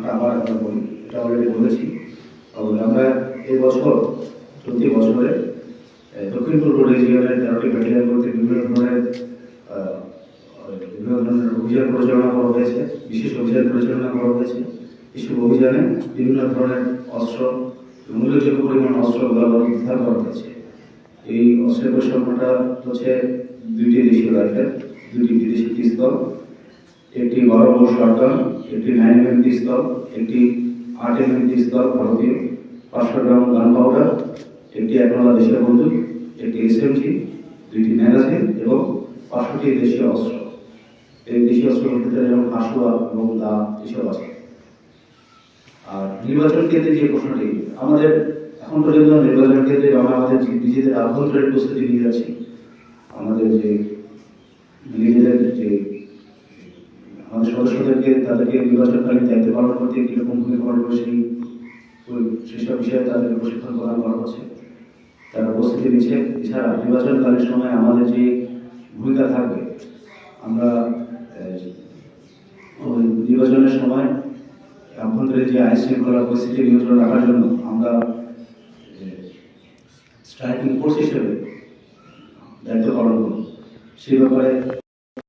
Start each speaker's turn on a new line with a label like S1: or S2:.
S1: প্রশ্নটা আবার একবার বলি, এটা অলরেডি বলেছি। আমরা এই বছর চলতি বছরে দক্ষিণ পূর্ব রিজিয়নের 13টি ব্যাটালিয়ন বলতে বিভিন্ন ধরনের অভিযান পরিচালনা করা হয়েছে, বিশেষ অভিযান পরিচালনা করা হয়েছে। এসব অভিযানে বিভিন্ন ধরনের অস্ত্র, উল্লেখযোগ্য পরিমাণ অস্ত্র উদ্ধার করা হয়েছে। এই অস্ত্রের পরিসংখ্যানটা হচ্ছে 2টি দেশীয় রাইফেল, 2টি বিদেশি পিস্তল, একটি 12 বোর শটগান, একটি 9mm পিস্তল, একটি 8mm পিস্তল ভারতীয়, 500 গ্রাম গান পাউডার, একটি 1 দেশীয় বন্দুক, একটি এসএমজি, 2টি ম্যাগাজিন এবং 500টি দেশীয় অস্ত্র। এই দেশীয় অস্ত্রের ভিতরে যেমন হাসুয়া এবং দা এসব আছে। আর নির্বাচন কেন্দ্রে যে প্রশ্নটি, আমাদের এখন পর্যন্ত নির্বাচন কেন্দ্রে আমরা আমাদের নিজেদের আভ্যন্তরীণ প্রস্তুতি নিয়ে যাচ্ছি। আমাদের যে নিজেদের যে আমাদের সদস্যদেরকে তাদেরকে নির্বাচনকালীন দায়িত্ব পালন করতে কীরকম ভূমিকা পালন করে সেসব বিষয়ে তাদেরকে প্রশিক্ষণ প্রদান করা হচ্ছে, তারা প্রস্তুতি নিচ্ছে। এছাড়া নির্বাচনকালীন সময় আমাদের যে ভূমিকা থাকবে, আমরা ওই নির্বাচনের সময় আভ্যন্তরীণ যে আইন শৃঙ্খলা পরিস্থিতি নিয়ন্ত্রণ রাখার জন্য আমরা স্ট্রাইকিং ফোর্স হিসেবে দায়িত্ব পালন করব। সেই ব্যাপারে